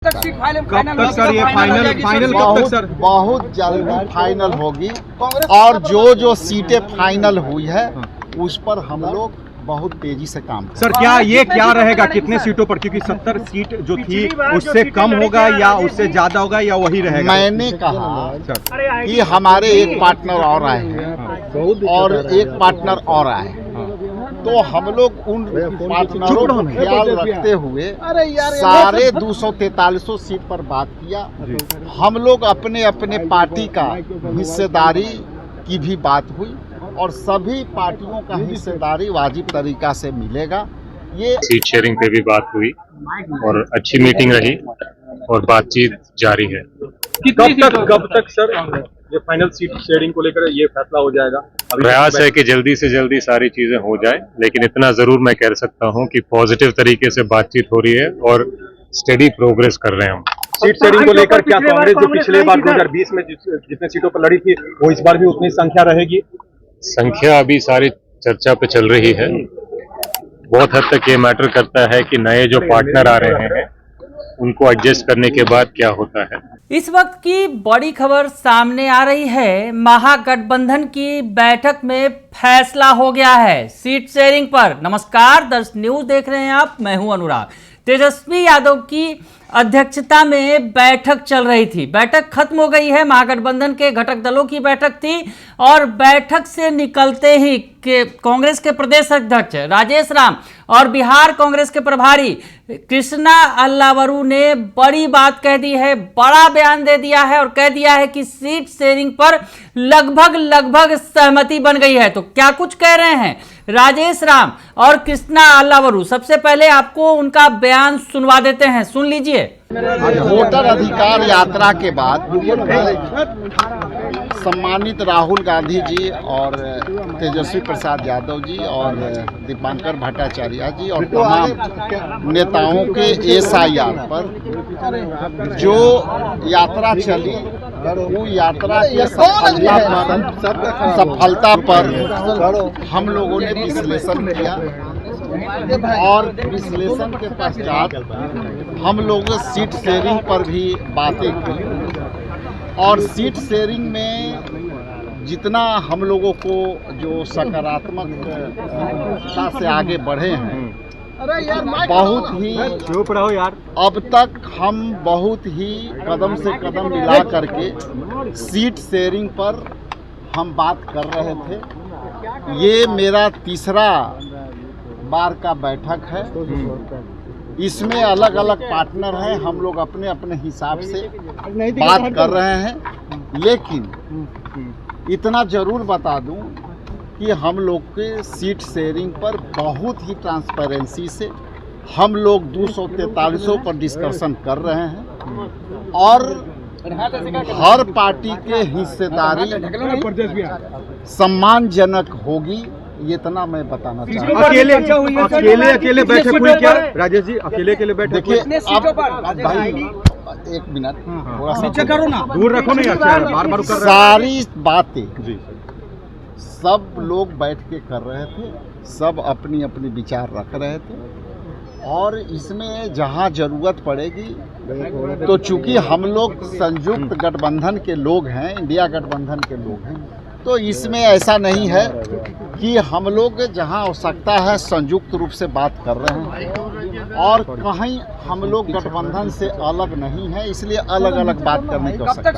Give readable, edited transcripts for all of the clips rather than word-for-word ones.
तक सर ये फाइनल कब तक सर? बहुत जल्दी फाइनल होगी और जो सीटें फाइनल हुई है उस पर हम लोग बहुत तेजी से काम करें। सर क्या रहेगा, कितने सीटों पर? क्योंकि 70 सीट जो थी उससे कम होगा या उससे ज्यादा होगा या वही रहेगा? मैंने कहा कि हमारे एक पार्टनर और आए हैं और एक पार्टनर और आए हैं, तो हम लोग उन पार्टनरों को ख्याल रखते हुए सारे 243 सीट पर बात किया। हम लोग अपने अपने पार्टी का हिस्सेदारी की भी बात हुई और सभी पार्टियों का हिस्सेदारी वाजिब तरीका से मिलेगा। ये सीट शेयरिंग पे भी बात हुई और अच्छी मीटिंग रही और बातचीत जारी है। कब तक सर ये फाइनल सीट शेयरिंग को लेकर ये फैसला हो जाएगा? प्रयास है कि जल्दी से जल्दी सारी चीजें हो जाए, लेकिन इतना जरूर मैं कह सकता हूं कि पॉजिटिव तरीके से बातचीत हो रही है और स्टेडी प्रोग्रेस कर रहे हैं हम। सीट शेयरिंग को लेकर क्या कांग्रेस जो पिछले बार 2020 में जितने सीटों पर लड़ी थी वो इस बार भी उतनी संख्या रहेगी? संख्या अभी सारी चर्चा पे चल रही है। बहुत हद तक ये मैटर करता है कि नए जो पार्टनर आ रहे हैं उनको एडजस्ट करने के बाद क्या होता है। इस वक्त की बड़ी खबर सामने आ रही है। महागठबंधन की बैठक में फैसला हो गया है सीट शेयरिंग पर। नमस्कार, दर्श न्यूज देख रहे हैं आप, मैं हूं अनुराग। तेजस्वी यादव की अध्यक्षता में बैठक चल रही थी। बैठक खत्म हो गई है, महागठबंधन के घटक दलों की बैठक थी और बैठक से निकलते ही कांग्रेस के प्रदेश अध्यक्ष राजेश राम और बिहार कांग्रेस के प्रभारी कृष्णा अल्लावरू ने बड़ी बात कह दी है, बड़ा बयान दे दिया है और कह दिया है कि सीट शेयरिंग पर लगभग सहमति बन गई है। तो क्या कुछ कह रहे हैं राजेश राम और कृष्णा अल्लावरू? सबसे पहले आपको उनका बयान सुनवा देते हैं, सुन लीजिए। वोटर अधिकार यात्रा के बाद सम्मानित राहुल गांधी जी और तेजस्वी प्रसाद यादव जी और दीपांकर भट्टाचार्य जी और तमाम नेताओं के SIR पर जो यात्रा चली, वो यात्रा के सफलता पर हम लोगों ने विश्लेषण किया और विश्लेषण के पश्चात हम लोग सीट शेयरिंग पर भी बातें की और सीट शेयरिंग में जितना हम लोगों को जो सकारात्मकता से आगे बढ़े हैं, बहुत ही अब तक हम बहुत ही कदम से कदम मिला करके सीट शेयरिंग पर हम बात कर रहे थे। ये मेरा तीसरा बार का बैठक है। इसमें अलग अलग पार्टनर हैं, हम लोग अपने अपने हिसाब से बात कर रहे हैं, लेकिन इतना जरूर बता दूं कि हम लोग के सीट शेयरिंग पर बहुत ही ट्रांसपेरेंसी से हम लोग 243 पर डिस्कशन कर रहे हैं और हर पार्टी के हिस्सेदारी सम्मानजनक होगी, ये इतना मैं बताना चाहता हूँ। अकेले बैठे हुई क्या राजेश जी? अकेले बैठे? देखिए अब भाई एक मिनट थोड़ा सा करो ना, दूर रखो नहीं, बार सारी बातें सब लोग बैठ के कर रहे थे, सब अपनी अपनी विचार रख रहे थे और इसमें जहां जरूरत पड़ेगी तो चूंकि हम लोग संयुक्त गठबंधन के लोग हैं, इंडिया गठबंधन के लोग हैं, तो इसमें ऐसा नहीं है कि हम लोग जहां आवश्यकता है संयुक्त रूप से बात कर रहे हैं और कहीं हम लोग गठबंधन से अलग नहीं है, इसलिए अलग अलग बात करने की आवश्यकता है।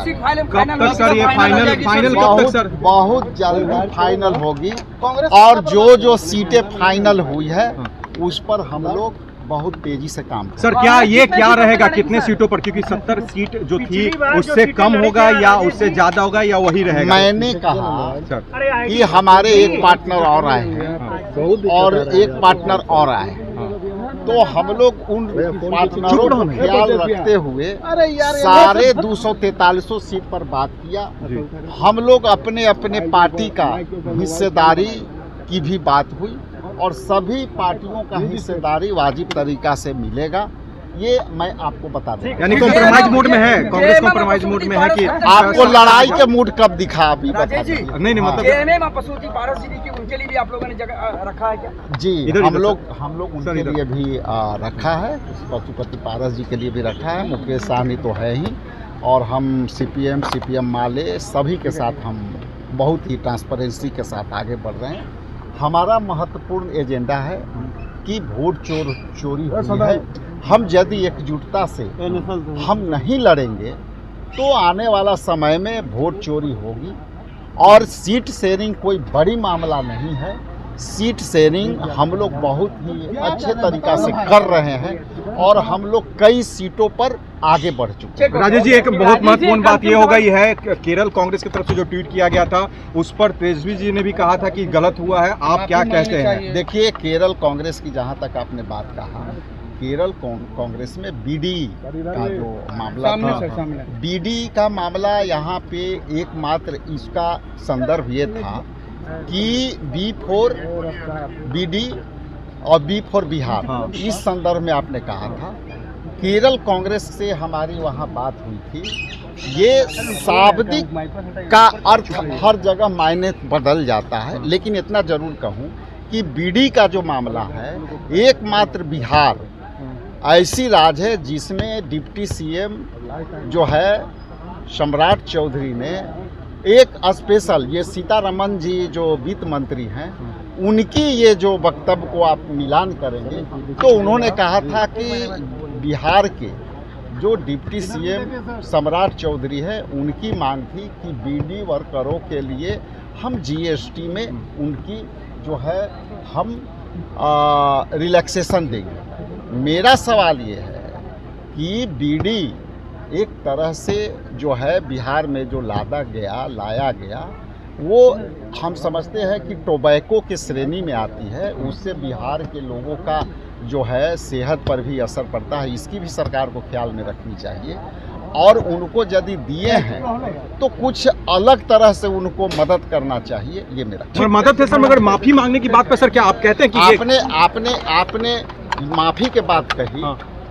कब तक सर ये फाइनल कब तक सर? बहुत जल्दी फाइनल होगी और जो सीटें फाइनल हुई है उस पर हम लोग बहुत तेजी से काम करें। सर क्या रहेगा, कितने सीटों पर? क्योंकि 70 सीट जो थी उससे कम होगा या उससे ज्यादा होगा या वही रहेगा? मैंने कहा कि हमारे एक पार्टनर और आए हैं और एक पार्टनर और आए हैं, तो हम लोग उन पार्टनरों को ख्याल रखते हुए सारे 243 सीट पर बात किया। हम लोग अपने अपने पार्टी का हिस्सेदारी की भी बात हुई और सभी पार्टियों का हिस्सेदारी वाजिब तरीका से मिलेगा। ये मैं आपको बता दूं। यानी कॉम्प्रोमाइज मोड में है, कांग्रेस कॉम्प्रोमाइज मोड में है कि आपको लड़ाई के मूड कब दिखा अभी बता दीजिए। नहीं मतलब जेएमएम पशुपति पारस जी की उनके लिए भी आप लोगों ने जगह रखा है क्या? जी इधर हम लोग उनके लिए भी रखा है, पशुपति पारस जी के लिए भी रखा है। मुकेश सहनी तो है ही, और हम सीपीएम माले सभी के साथ हम बहुत ही ट्रांसपेरेंसी के साथ आगे बढ़ रहे हैं। हमारा महत्वपूर्ण एजेंडा है कि वोट चोरी हुई है। हम यदि एकजुटता से हम नहीं लड़ेंगे तो आने वाला समय में वोट चोरी होगी। और सीट शेयरिंग कोई बड़ी मामला नहीं है। सीट शेयरिंग हम लोग बहुत ही अच्छे तरीक़ा से कर रहे हैं और हम लोग कई सीटों पर आगे बढ़ चुके हैं। राजेश जी, एक बहुत महत्वपूर्ण बात ये हो गई है, केरल कांग्रेस की तरफ से जो ट्वीट किया गया था उस पर तेजस्वी जी ने भी कहा था कि गलत हुआ है, आप क्या कहते हैं? देखिए, केरल कांग्रेस की जहां तक आपने बात कहा, केरल कांग्रेस में बीडी का जो मामला था, बीडी का मामला यहाँ पे एकमात्र इसका संदर्भ ये था कि B4 बीडी और B4 बिहार, इस संदर्भ में आपने कहा था। केरल कांग्रेस से हमारी वहाँ बात हुई थी। ये शाब्दिक का अर्थ हर जगह मायने बदल जाता है, लेकिन इतना जरूर कहूँ कि बीडी का जो मामला है, एकमात्र बिहार ऐसी राज्य है जिसमें डिप्टी सीएम जो है सम्राट चौधरी ने एक स्पेशल, ये सीतारमन जी जो वित्त मंत्री हैं, उनकी ये जो वक्तव्य को आप मिलान करेंगे तो उन्होंने कहा था कि बिहार के जो डिप्टी सीएम सम्राट चौधरी है, उनकी मांग थी कि बीडी वर्करों के लिए हम जीएसटी में उनकी जो है हम रिलैक्सेशन देंगे। मेरा सवाल ये है कि बीडी एक तरह से जो है बिहार में जो लाया गया वो हम समझते हैं कि टोबैको की श्रेणी में आती है। उससे बिहार के लोगों का जो है सेहत पर भी असर पड़ता है। इसकी भी सरकार को ख्याल में रखनी चाहिए और उनको यदि दिए हैं तो कुछ अलग तरह से उनको मदद करना चाहिए। ये मेरा मदद है सर, मगर माफी मांगने की बात पर सर क्या आप कहते हैं कि आपने माफी के बात कही,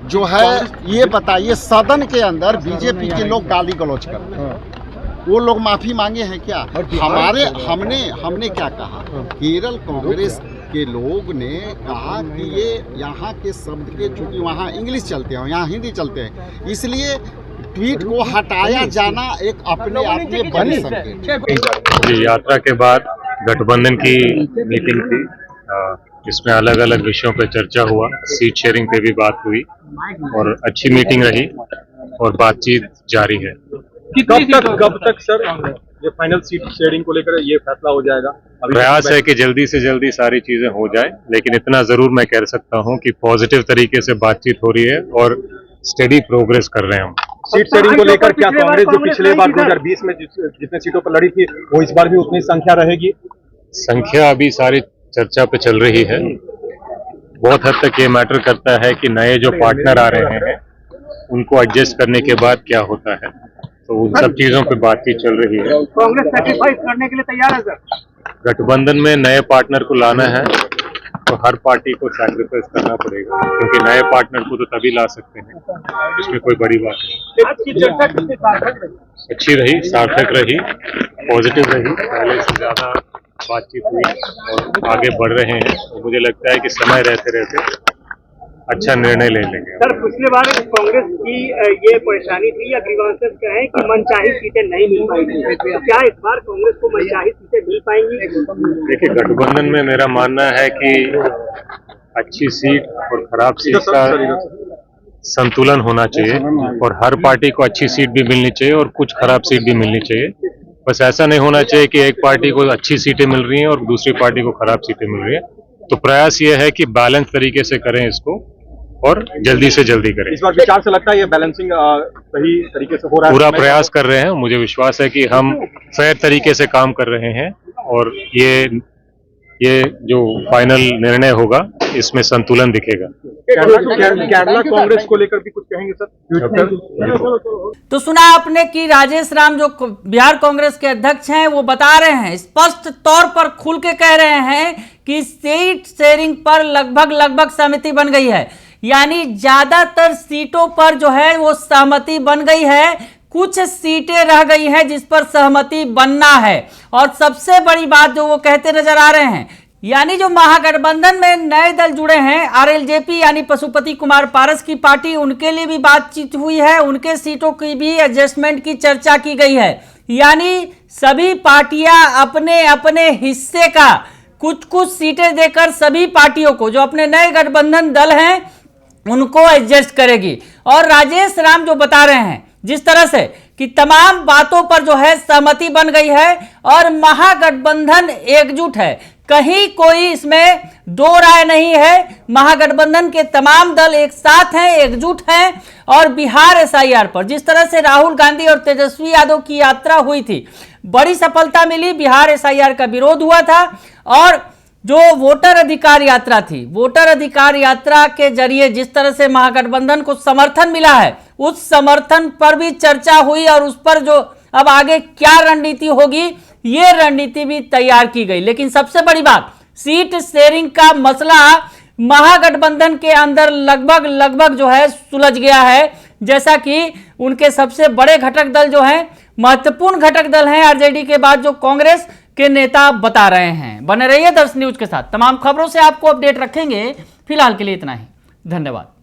जो है ये बताइए, सदन के अंदर बीजेपी के लोग गाली गलौज करते हैं, वो लोग माफी मांगे हैं क्या? हमने क्या कहा? केरल कांग्रेस के लोग ने कहा कि ये यहाँ के शब्द के, चूंकि वहाँ इंग्लिश चलते हैं, यहाँ हिंदी चलते हैं, इसलिए ट्वीट को हटाया जाना एक अपने आप में बड़ी संकेत। जी, यात्रा के बाद गठबंधन की मीटिंग थी, जिसमें अलग अलग विषयों पर चर्चा हुआ, सीट शेयरिंग पे भी बात हुई और अच्छी मीटिंग रही और बातचीत जारी है। कब तक सर ये फाइनल सीट शेयरिंग को लेकर ये फैसला हो जाएगा? प्रयास है कि जल्दी से जल्दी सारी चीजें हो जाए, लेकिन इतना जरूर मैं कह सकता हूं कि पॉजिटिव तरीके से बातचीत हो रही है और स्टेडी प्रोग्रेस कर रहे हैं हम। सीट शेयरिंग को लेकर क्या कांग्रेस जो पिछले बार 2020 में जितने सीटों पर लड़ी थी वो इस बार भी उतनी संख्या रहेगी? संख्या अभी सारी चर्चा पे चल रही है। बहुत हद तक ये मैटर करता है कि नए जो पार्टनर आ रहे हैं उनको एडजस्ट करने के बाद क्या होता है, तो उन सब चीजों पे बातचीत चल रही है। कांग्रेस सैक्रिफाइस करने के लिए तैयार है सर? गठबंधन में नए पार्टनर को लाना है तो हर पार्टी को सैक्रिफाइस करना पड़ेगा, क्योंकि नए पार्टनर को तो तभी ला सकते हैं, इसमें कोई बड़ी बात नहीं। आज की चर्चा कितनी सार्थक रही? अच्छी रही, सार्थक रही, पॉजिटिव रही, पहले से ज्यादा बातचीत हुई और आगे बढ़ रहे हैं। तो मुझे लगता है कि समय रहते रहते अच्छा निर्णय ले लेंगे। सर, पिछले बार कांग्रेस की ये परेशानी थी या ग्रीवांसेस क्या है कि मनचाही सीटें नहीं मिल पाएंगी, क्या इस बार कांग्रेस को मनचाही सीटें मिल पाएंगी? देखिए, गठबंधन में मेरा मानना है कि अच्छी सीट और खराब सीट का संतुलन होना चाहिए और हर पार्टी को अच्छी सीट भी मिलनी चाहिए और कुछ खराब सीट भी मिलनी चाहिए। बस ऐसा नहीं होना चाहिए कि एक पार्टी को अच्छी सीटें मिल रही हैं और दूसरी पार्टी को खराब सीटें मिल रही हैं। तो प्रयास ये है कि बैलेंस तरीके से करें इसको और जल्दी से जल्दी करें। इस बार विचार से लगता है ये बैलेंसिंग सही तरीके से हो रहा है? पूरा प्रयास कर रहे हैं। मुझे विश्वास है कि हम फेयर तरीके से काम कर रहे हैं और ये जो फाइनल निर्णय होगा इसमें संतुलन दिखेगा। केरला कांग्रेस को लेकर भी कुछ कहेंगे सर? तो सुना आपने कि राजेश राम जो बिहार कांग्रेस के अध्यक्ष हैं वो बता रहे हैं, स्पष्ट तौर पर खुल के कह रहे हैं कि सीट शेयरिंग पर लगभग सहमति बन गई है। यानी ज्यादातर सीटों पर जो है वो सहमति बन गई है, कुछ सीटें रह गई हैं जिस पर सहमति बनना है। और सबसे बड़ी बात जो वो कहते नजर आ रहे हैं, यानी जो महागठबंधन में नए दल जुड़े हैं, आरएलजेपी यानी पशुपति कुमार पारस की पार्टी, उनके लिए भी बातचीत हुई है, उनके सीटों की भी एडजस्टमेंट की चर्चा की गई है। यानी सभी पार्टियां अपने अपने हिस्से का कुछ कुछ सीटें देकर सभी पार्टियों को, जो अपने नए गठबंधन दल हैं, उनको एडजस्ट करेगी। और राजेश राम जो बता रहे हैं जिस तरह से कि तमाम बातों पर जो है सहमति बन गई है और महागठबंधन एकजुट है, कहीं कोई इसमें दो राय नहीं है। महागठबंधन के तमाम दल एक साथ हैं, एकजुट हैं। और बिहार एसआईआर पर जिस तरह से राहुल गांधी और तेजस्वी यादव की यात्रा हुई थी, बड़ी सफलता मिली, बिहार एसआईआर का विरोध हुआ था। और जो वोटर अधिकार यात्रा थी, वोटर अधिकार यात्रा के जरिए जिस तरह से महागठबंधन को समर्थन मिला है, उस समर्थन पर भी चर्चा हुई और उस पर जो अब आगे क्या रणनीति होगी, ये रणनीति भी तैयार की गई। लेकिन सबसे बड़ी बात, सीट शेयरिंग का मसला महागठबंधन के अंदर लगभग जो है सुलझ गया है। जैसा कि उनके सबसे बड़े घटक दल जो हैं, महत्वपूर्ण घटक दल हैं आरजेडी के बाद, जो कांग्रेस के नेता बता रहे हैं। बने रहिए दर्श न्यूज के साथ, तमाम खबरों से आपको अपडेट रखेंगे। फिलहाल के लिए इतना ही, धन्यवाद।